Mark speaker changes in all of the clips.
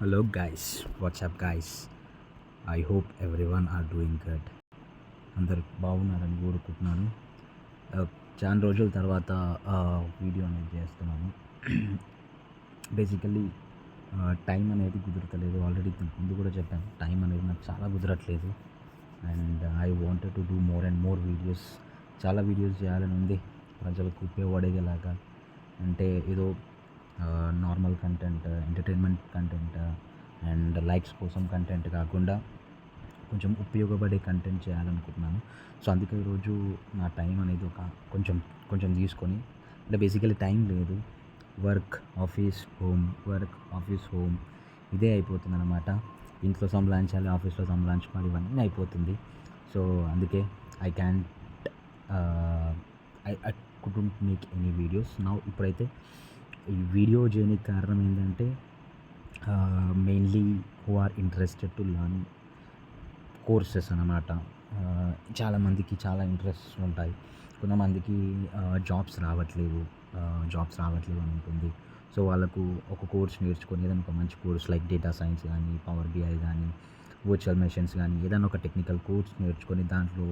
Speaker 1: Hello guys, what's up guys? I hope everyone are doing good. అందరు బాగున్నారని కోరుకుంటున్నాను. చాలా రోజుల తర్వాత వీడియో అనేది చేస్తున్నాను. బేసికల్లీ టైం అనేది కుదరతలేదు. ఆల్రెడీ ముందు కూడా చెప్పాను, టైం అనేది నాకు చాలా కుదరట్లేదు. And I wanted to do more and more videos. చాలా వీడియోస్ చేయాలని ఉంది, ప్రజలకు ఉపయోగపడేలాగా. అంటే ఏదో normal content, entertainment content and likes కోసం కంటెంట్ కాకుండా కొంచెం ఉపయోగపడే కంటెంట్ చేయాలనుకుంటున్నాను. సో అందుకే ఈరోజు నా టైం అనేది కొంచెం కొంచెం తీసుకొని, అంటే బేసికలీ టైం లేదు, వర్క్ ఆఫీస్ హోమ్ ఇదే అయిపోతుంది అనమాట. ఇంట్లో సంభాళించాలి, ఆఫీస్లో సంభాళించుకోవాలి, ఇవన్నీ అయిపోతుంది. సో అందుకే I can I couldn't make any videos now. ఇప్పుడైతే ఈ వీడియో చేయడానికి కారణం ఏంటంటే, mainly who are interested to learn courses అన్నమాట. చాలామందికి చాలా ఇంట్రెస్ట్ ఉంటాయి. కొంతమందికి జాబ్స్ రావట్లేవు అని ఉంటుంది. సో వాళ్ళకు ఒక కోర్స్ నేర్చుకొని, ఏదైనా ఒక మంచి కోర్స్ లైక్ డేటా సైన్స్ కానీ, పవర్ బిఐ కానీ, వర్చువల్ మెషిన్స్ కానీ, ఏదైనా ఒక టెక్నికల్ కోర్స్ నేర్చుకొని దాంట్లో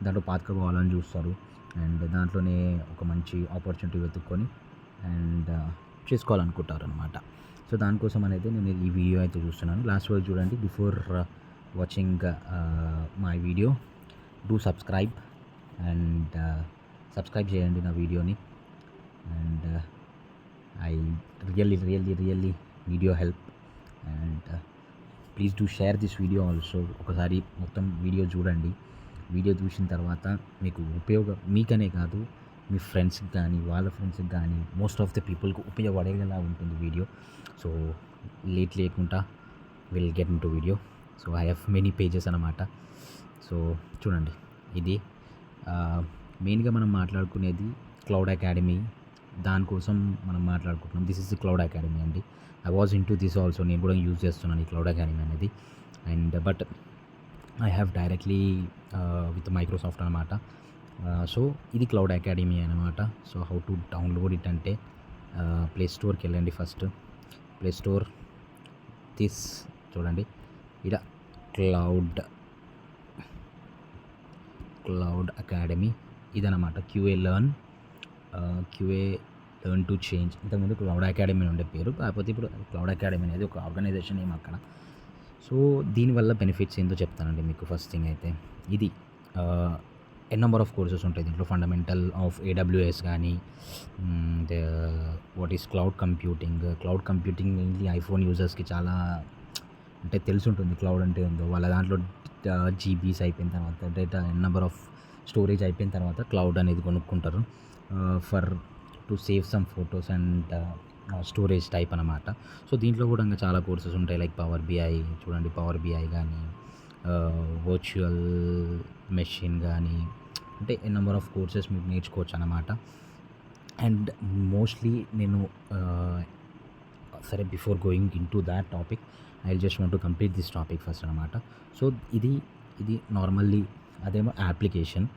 Speaker 1: దాంట్లో పాతుకుపోవాలని చూస్తారు. అండ్ దాంట్లోనే ఒక మంచి ఆపర్చునిటీ వెతుక్కొని అండ్ చేసుకోవాలనుకుంటారు అనమాట. సో దానికోసం అనేది నేను ఈ వీడియో అయితే చూస్తున్నాను. లాస్ట్ వరకు చూడండి. Before watching my video, do subscribe and subscribe చేయండి నా వీడియోని. And I really need your help. And please do share this video also. ఒకసారి మొత్తం వీడియో చూడండి. వీడియో చూసిన తర్వాత మీకు మీకనే కాదు, మీ ఫ్రెండ్స్కి కానీ, వాళ్ళ ఫ్రెండ్స్కి కానీ, మోస్ట్ ఆఫ్ ద పీపుల్కి ఉపయోగపడేలా ఉంటుంది వీడియో. సో లేట్ లేకుండా will get in to video. So I have many pages అన్నమాట. సో చూడండి, ఇది మెయిన్గా మనం మాట్లాడుకునేది క్లౌడ్ అకాడమీ. దానికోసం మనం మాట్లాడుకుంటున్నాం. This is the cloud academy అండి. I was into this also. నేను కూడా యూజ్ చేస్తున్నాను ఈ క్లౌడ్ అకాడమీ అనేది. And but I have directly with Microsoft అనమాట. సో ఇది క్లౌడ్ అకాడమీ అనమాట. So how to download it అంటే, ప్లే స్టోర్కి వెళ్ళండి. ఫస్ట్ ప్లే స్టోర్ చూడండి, ఇక్కడ క్లౌడ్ అకాడమీ ఇదనమాట. QA learn to change. ఇంతకుముందు క్లౌడ్ అకాడమీ ఉండే పేరు, కాకపోతే ఇప్పుడు క్లౌడ్ అకాడమీ అనేది ఒక ఆర్గనైజేషన్ ఏమో అక్కడ. సో దీనివల్ల బెనిఫిట్స్ ఏంటో చెప్తానండి మీకు. ఫస్ట్ థింగ్ అయితే, ఇది ఎన్ నెంబర్ ఆఫ్ కోర్సెస్ ఉంటాయి దీంట్లో. ఫండమెంటల్ ఆఫ్ AWS కానీ, what is cloud computing mainly iPhone యూజర్స్కి చాలా అంటే తెలిసి ఉంటుంది క్లౌడ్ అంటే ఏందో. వాళ్ళ దాంట్లో జీబీస్ అయిపోయిన తర్వాత, డేటా నెంబర్ ఆఫ్ స్టోరేజ్ అయిపోయిన తర్వాత క్లౌడ్ అనేది కొనుక్కుంటారు for to save some photos and storage type అనమాట. సో దీంట్లో కూడా ఇంకా చాలా కోర్సెస్ ఉంటాయి లైక్ పవర్ బిఐ. చూడండి, పవర్ బిఐ కానీ, వర్చువల్ మెషిన్ కానీ, అంటే ఎన్ నెంబర్ ఆఫ్ కోర్సెస్ మీరు నేర్చుకోవచ్చు అనమాట. అండ్ మోస్ట్లీ నేను సరే, before going in to that topic, I just want to complete this topic first అనమాట. సో ఇది నార్మల్లీ అదేమో application.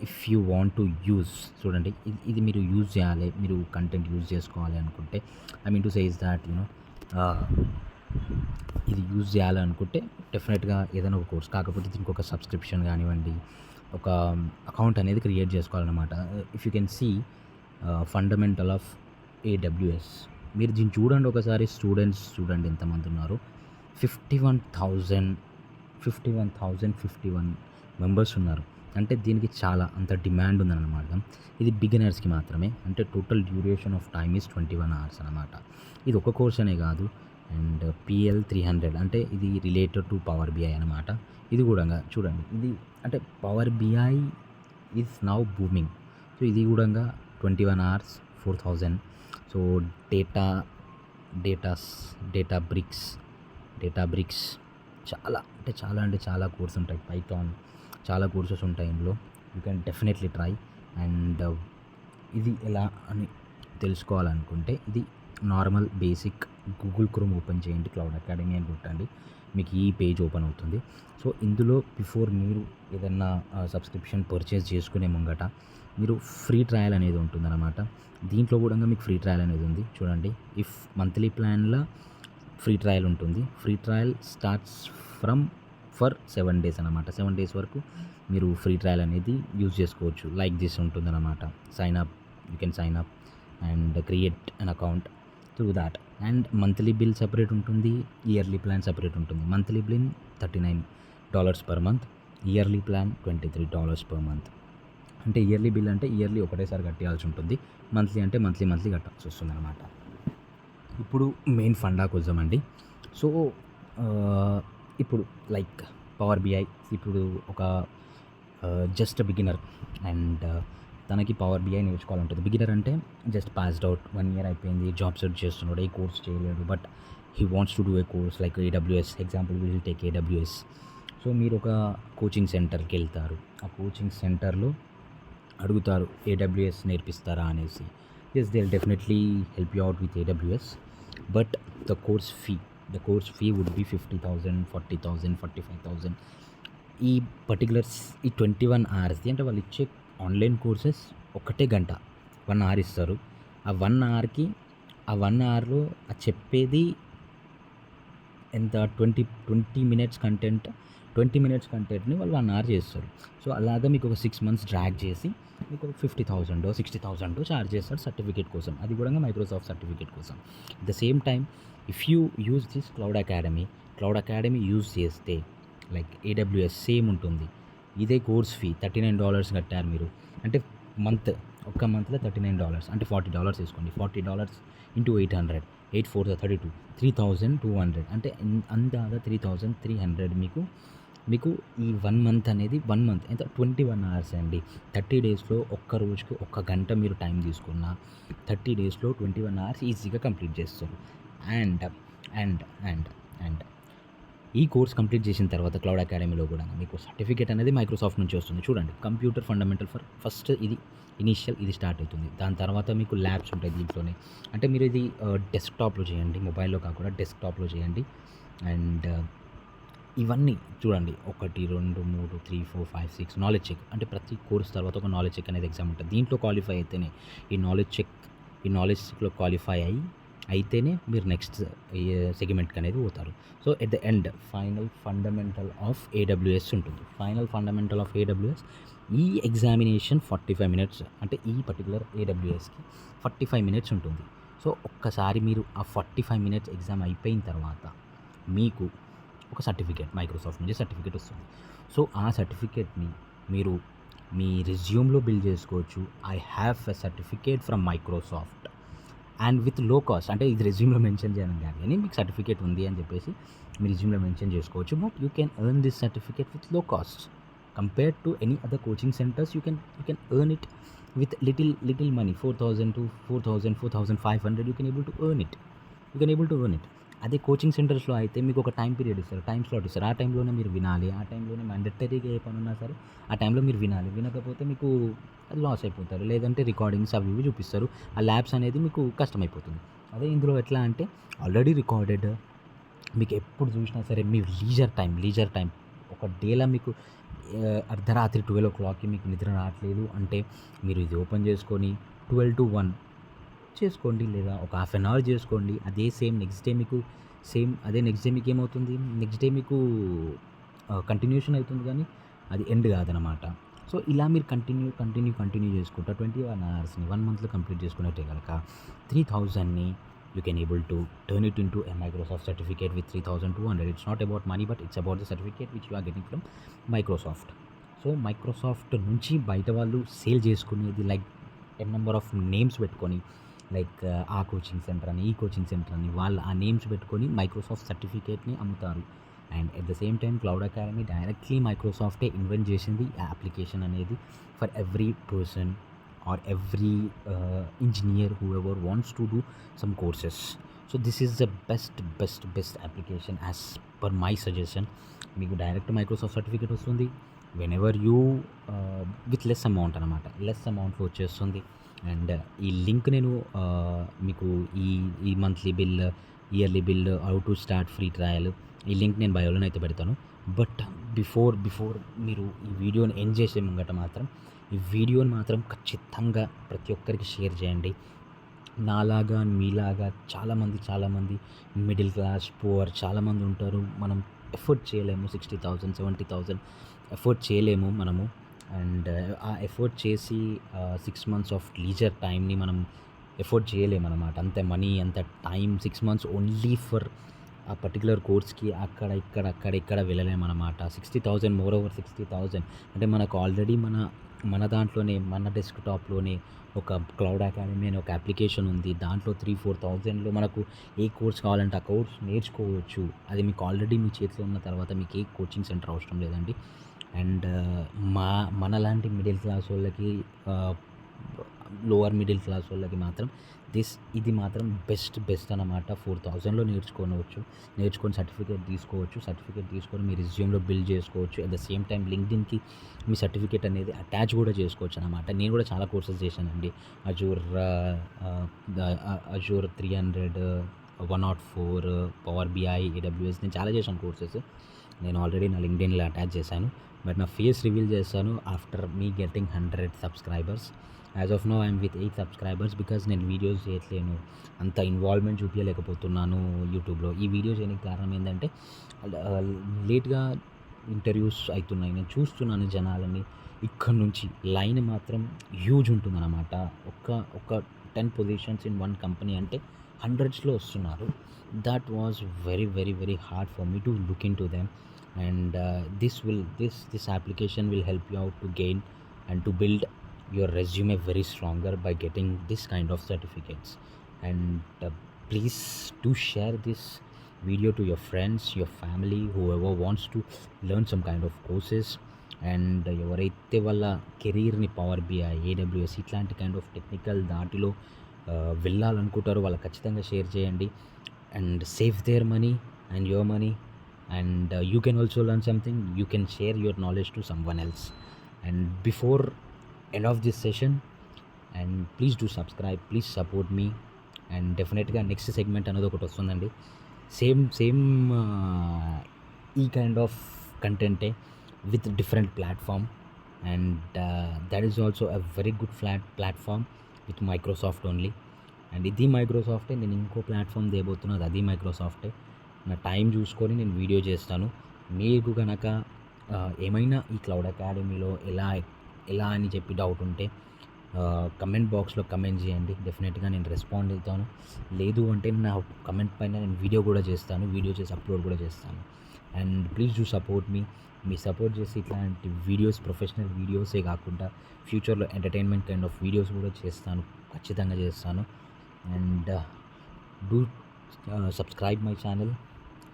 Speaker 1: If you want to use, చూడండి, ఇది మీరు యూజ్ చేయాలి, మీరు కంటెంట్ యూజ్ చేసుకోవాలి అనుకుంటే, I mean to say is that ఇది యూజ్ చేయాలనుకుంటే డెఫినెట్గా ఏదైనా ఒక కోర్స్, కాకపోతే దీనికి ఒక సబ్స్క్రిప్షన్ కానివ్వండి, ఒక అకౌంట్ అనేది క్రియేట్ చేసుకోవాలన్నమాట. If you can see fundamental of AWS, మీరు దీన్ని చూడండి ఒకసారి. స్టూడెంట్స్ చూడండి ఎంతమంది ఉన్నారు. 51,051 మెంబర్స్ ఉన్నారు. అంటే దీనికి చాలా అంత డిమాండ్ ఉందన్నమాట. ఇది బిగినర్స్కి మాత్రమే. అంటే total duration of time is 21 hours అనమాట. ఇది ఒక కోర్స్ అనే కాదు. అండ్ PL300 అంటే ఇది రిలేటెడ్ టు పవర్ బిఐ అనమాట. ఇది కూడా చూడండి, ఇది అంటే Power BI is now booming. So ఇది కూడా 21 hours 4,000. సో డేటా బ్రిక్స్ చాలా కోర్స్ ఉంటాయి. పైథాన్ చాలా కోర్సెస్ ఉంటాయి ఇందులో. You can definitely try. And ఇది ఎలా అని తెలుసుకోవాలనుకుంటే, ఇది normal basic Google Chrome open చేయండి, క్లౌడ్ అకాడమీ అని కొట్టండి, మీకు ఈ పేజ్ ఓపెన్ అవుతుంది. సో ఇందులో బిఫోర్ మీరు ఏదన్నా సబ్స్క్రిప్షన్ పర్చేస్ చేసుకునే ముంగట మీరు ఫ్రీ ట్రయల్ అనేది ఉంటుందన్నమాట. దీంట్లో కూడా మీకు ఫ్రీ ట్రయల్ అనేది ఉంది చూడండి. ఇఫ్ మంత్లీ ప్లాన్లో ఫ్రీ ట్రయల్ ఉంటుంది. Free trial starts for 7 days అనమాట. 7 డేస్ వరకు మీరు ఫ్రీ ట్రయల్ అనేది యూజ్ చేసుకోవచ్చు. లైక్ దిస్ ఉంటుందన్నమాట. You can sign up and create an account through that. And monthly bill separate ఉంటుంది, ఇయర్లీ ప్లాన్ సపరేట్ ఉంటుంది. Monthly bill $39 per month, yearly plan $23 per month. అంటే yearly bill అంటే yearly ఒకటేసారి కట్టేయాల్సి ఉంటుంది, monthly అంటే monthly కట్టాల్సి వస్తుంది అనమాట. ఇప్పుడు మెయిన్ ఫండాకి వద్దామండి. సో ఇప్పుడు లైక్ పవర్ బిఐ ఇప్పుడు ఒక జస్ట్ బిగినర్ అండ్ తనకి పవర్ బిఐ నేర్చుకోవాలంటుంది. బిగినర్ అంటే జస్ట్ పాస్డ్ అవుట్ 1 ఇయర్ అయిపోయింది, జాబ్ సెర్చ్ చేస్తున్నాడు, ఏ కోర్స్ చేయలేడు, but he wants to do a course like AWS. Example will take AWS. So మీరు ఒక కోచింగ్ సెంటర్కి వెళ్తారు, ఆ కోచింగ్ సెంటర్లో అడుగుతారు AWS నేర్పిస్తారా అనేసి. yes, they'll definitely help you out with AWS, but the course fee would be 50,000, 40,000, 45,000. ఈ particulars ఈ 21 hours అంటే వాళ్ళు ఇచ్చే ఆన్లైన్ కోర్సెస్ ఒకటే గంట 1 hour ఇస్తారు. ఆ 1 hourకి ఆ 1 hourలో చెప్పేది ఎంత 20 minutes కంటెంట్. 20 minutes కంటెంట్ని వాళ్ళు 1 hour చేస్తారు. సో అలాగా మీకు ఒక 6 months డ్రాగ్ చేసి మీకు 50,000 60,000 ఛార్జ్ చేస్తారు సర్టిఫికేట్ కోసం. అది కూడా మైక్రోసాఫ్ట్ సర్టిఫికేట్ కోసం. At the same time if you use this cloud academy use చేస్తే లైక్ AWS సేమ్ ఉంటుంది. ఇదే కోర్స్ ఫీ $39 కట్టారు మీరు అంటే ఒక్క మంత్లో $39 అంటే $40 తీసుకోండి. $40 ఇంటూ 800, 8 4 32, 3,200 అంటే అందాక 3,300 మీకు ఈ 1 month అనేది 1 month ఎంత 21 hours అండి. 30 daysలో ఒక్క రోజుకి 1 గంట మీరు టైం తీసుకున్న 30 daysలో 21 hours ఈజీగా కంప్లీట్ చేస్తారు. అండ్ ఈ కోర్స్ కంప్లీట్ చేసిన తర్వాత క్లౌడ్ అకాడమీలో కూడా మీకు సర్టిఫికేట్ అనేది మైక్రోసాఫ్ట్ నుంచి వస్తుంది. చూడండి, కంప్యూటర్ ఫండమెంటల్ ఫర్ ఫస్ట్ ఇది ఇనీషియల్ ఇది స్టార్ట్ అవుతుంది. దాని తర్వాత మీకు ల్యాబ్స్ ఉంటాయి దీంట్లోనే. అంటే మీరు ఇది డెస్క్టాప్లో చేయండి, మొబైల్లో కాకుండా డెస్క్టాప్లో చేయండి. అండ్ ఇవన్నీ చూడండి 1 2 3 3 4 5 6 నాలెడ్జ్ చెక్ అంటే ప్రతి కోర్స్ తర్వాత ఒక నాలెడ్జ్ చెక్ అనేది ఎగ్జామ్ ఉంటుంది. దీంట్లో క్వాలిఫై అయితేనే ఈ నాలెడ్జ్ చెక్లో క్వాలిఫై అయితేనే మీరు నెక్స్ట్ సెగ్మెంట్కి అనేది పోతారు. So at the end final fundamental of AWS ఉంటుంది. ఫైనల్ ఫండమెంటల్ ఆఫ్ AWS ఈ ఎగ్జామినేషన్ 45 minutes అంటే ఈ పర్టికులర్ AWSకి 45 minutes ఉంటుంది. సో ఒక్కసారి మీరు ఆ 45 minutes ఎగ్జామ్ అయిపోయిన తర్వాత మీకు ఒక సర్టిఫికేట్ మైక్రోసాఫ్ట్ నుంచి సర్టిఫికేట్ వస్తుంది. సో ఆ సర్టిఫికేట్ని మీరు మీ రెజ్యూమ్లో బిల్డ్ చేసుకోవచ్చు. I have a certificate from Microsoft and with లో కాస్ట్. అంటే ఇది రెజ్యూమ్లో మెన్షన్ చేయడం కానీ మీకు సర్టిఫికేట్ ఉంది అని చెప్పేసి మీ రెజ్యూమ్లో మెన్షన్ చేసుకోవచ్చు. But you can earn this certificate with లో cost compared to any other coaching centres. You can earn it with little money, 4,000 to 4,000, 4,500 you can able to earn it. అదే coaching సెంటర్స్లో అయితే మీకు ఒక టైం పీరియడ్ ఇస్తారు, time slot ఇస్తారు. ఆ టైంలోనే మీరు వినాలి, ఆ టైంలోనే మ్యాండేటరీగా ఏ పని ఉన్నా సరే ఆ టైంలో మీరు వినాలి. వినకపోతే మీకు అది లాస్ అయిపోతారు. లేదంటే రికార్డింగ్స్ అవి ఇవి చూపిస్తారు, ఆ ల్యాబ్స్ అనేది మీకు కష్టమైపోతుంది. అదే ఇందులో ఎట్లా అంటే ఆల్రెడీ రికార్డెడ్, మీకు ఎప్పుడు చూసినా సరే మీ లీజర్ టైం ఒక డేలా మీకు అర్ధరాత్రి 12 o'clockకి మీకు నిద్ర రావట్లేదు అంటే మీరు ఇది ఓపెన్ చేసుకొని 12 to 1 చేసుకోండి, లేదా ఒక హాఫ్ అన్ అవర్ చేసుకోండి. అదే నెక్స్ట్ డే మీకు ఏమవుతుంది, నెక్స్ట్ డే మీకు కంటిన్యూషన్ అవుతుంది కానీ అది ఎండ్ కాదనమాట. సో ఇలా మీరు కంటిన్యూ చేసుకుంటా 21 hours 1 monthలో కంప్లీట్ చేసుకున్నట్టే కనుక 3,000ని you can able to turn it into a Microsoft certificate with 3,200. It's not about money, but it's about the certificate which you are getting from Microsoft. So Microsoft నుంచి బయట వాళ్ళు sale చేసుకునేది like number of names పెట్టుకొని like ఆ coaching centre అని ఈ coaching centre అని వాళ్ళు ఆ నేమ్స్ పెట్టుకొని మైక్రోసాఫ్ట్ సర్టిఫికేట్ని అమ్ముతారు. And at the same time cloud academy directly మైక్రోసాఫ్టే ఇన్వెంట్ చేసింది ఆ అప్లికేషన్ అనేది for every person or every engineer whoever wants to do some courses. So this is the best application as per my suggestion. మీకు direct Microsoft certificate వస్తుంది whenever you with less amount అనమాట, less అమౌంట్లో వచ్చేస్తుంది. And ఈ link నేను మీకు ఈ monthly bill, yearly bill, how to start free trial ఈ link నేను బయోలోనే అయితే పెడతాను. బట్ బిఫోర్ మీరు ఈ వీడియోని ఎండ్ చేసే ముంగట మాత్రం ఈ వీడియోని మాత్రం ఖచ్చితంగా ప్రతి ఒక్కరికి షేర్ చేయండి. నాలాగా, మీలాగా చాలామంది మిడిల్ క్లాస్, పువర్ చాలామంది ఉంటారు. మనం ఎఫోర్డ్ చేయలేము 60,000, 70,000 ఎఫోర్డ్ చేయలేము మనము. అండ్ ఆ ఎఫోర్డ్ చేసి 6 మంత్స్ ఆఫ్ లీజర్ టైమ్‌ని మనం ఎఫోర్డ్ చేయలేమనమాట. అంత మనీ, అంత టైం 6 మంత్స్ ఓన్లీ ఫర్ ఆ పర్టిక్యులర్ కోర్స్‌కి అక్కడ ఇక్కడ వెళ్ళలేమనమాట. 60,000 మోర్ ఓవర్ 60,000 అంటే మనకు ఆల్రెడీ మన దాంట్లోనే మన డెస్క్‌టాప్‌లోనే ఒక క్లౌడ్ అకాడమీ అనే ఒక అప్లికేషన్ ఉంది. దాంట్లో 3,000-4,000లో మనకు ఏ కోర్స్ కావాలంటే ఆ కోర్స్ నేర్చుకోవచ్చు. అది మీకు ఆల్రెడీ మీ చేతిలో ఉన్న తర్వాత మీకు ఏ కోచింగ్ సెంటర్ అవసరం లేదండి. అండ్ మనలాంటి మిడిల్ క్లాస్ వాళ్ళకి, లోవర్ మిడిల్ క్లాస్ వాళ్ళకి మాత్రం ఇది మాత్రం బెస్ట్ అన్నమాట. 4,000లో నేర్చుకొని సర్టిఫికేట్ తీసుకొని మీ రెజ్యూమ్‌లో బిల్డ్ చేసుకోవచ్చు. అట్ ద సేమ్ టైమ్ లింక్డ్ఇన్‌కి మీ సర్టిఫికేట్ అనేది అటాచ్ కూడా చేసుకోవచ్చు అన్నమాట. నేను కూడా చాలా కోర్సెస్ చేశానండి. అజూర్ 300, 104, పవర్ బిఐ, ఏడబ్ల్యూఎస్ నేను చాలా చేశాను కోర్సెస్. నేను ఆల్రెడీ నా లింక్డ్ఇన్‌లో అటాచ్ చేశాను. బట్ నా ఫేస్ రివీల్ చేస్తాను after me getting 100 subscribers. As of now I'm with 8 subscribers because నేను వీడియోస్ చేయట్లేను, అంత ఇన్వాల్వ్‌మెంట్ చూపించలేకపోతున్నాను యూట్యూబ్‌లో. ఈ వీడియో చేయడానికి కారణం ఏంటంటే లేట్‌గా ఇంటర్వ్యూస్ అవుతున్నాయి. నేను చూస్తున్నాను జనాలని. ఇక్కడ నుంచి లైన్ మాత్రం హ్యూజ్ ఉంటుందన్నమాట. ఒక 10 పొజిషన్స్ ఇన్ వన్ కంపెనీ అంటే హండ్రెడ్స్‌లో వస్తున్నారు. That was very hard for me to look into them. And this application will help you out to gain and to build your resume very stronger by getting this kind of certificates. And please do share this video to your friends, your family, whoever wants to learn some kind of courses. And ఎవరైతే వాళ్ళ కెరీర్ని power BI, AWS ఇట్లాంటి kind of technical దాటిలో వెళ్ళాలనుకుంటారో వాళ్ళకి ఖచ్చితంగా share చేయండి. And save their money and your money. And you can also learn something. You can share your knowledge to someone else. And before end of this session, and please do subscribe, please support me. And definitely next segment another ఒకటి వస్తుందండి. Same ఈ kind of కంటెంటే with different platform. And that is also a very good platform with Microsoft only. And ఇది మైక్రోసాఫ్టే. నేను ఇంకో platform తేబోతున్నది, అది మైక్రోసాఫ్టే. నా time చూసుకొని నేను వీడియో చేస్తాను. మీకు కనుక ఏమైనా ఈ క్లౌడ్ అకాడమీలో ఎలా అని చెప్పి డౌట్ ఉంటే కమెంట్ బాక్స్లో కమెంట్ చేయండి. డెఫినెట్గా నేను రెస్పాండ్ అవుతాను. లేదు అంటే నా కమెంట్ పైన నేను వీడియో చేసి అప్లోడ్ కూడా చేస్తాను. And please do support me. Me support చేసి ఇట్లాంటి వీడియోస్, ప్రొఫెషనల్ వీడియోసే కాకుండా ఫ్యూచర్లో ఎంటర్టైన్మెంట్ కైండ్ ఆఫ్ వీడియోస్ కూడా ఖచ్చితంగా చేస్తాను. And do subscribe my channel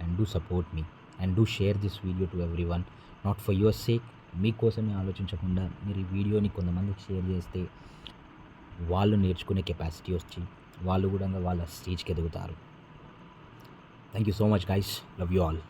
Speaker 1: and do support me and do share this video to everyone, not for your sake. మీకోసమే ఆలోచించకుండా మీరు ఈ వీడియోని కొంతమందికి షేర్ చేస్తే వాళ్ళు నేర్చుకునే కెపాసిటీ వచ్చి వాళ్ళు కూడా వాళ్ళ స్టేజ్కి ఎదుగుతారు. Thank you so much guys. Love you all.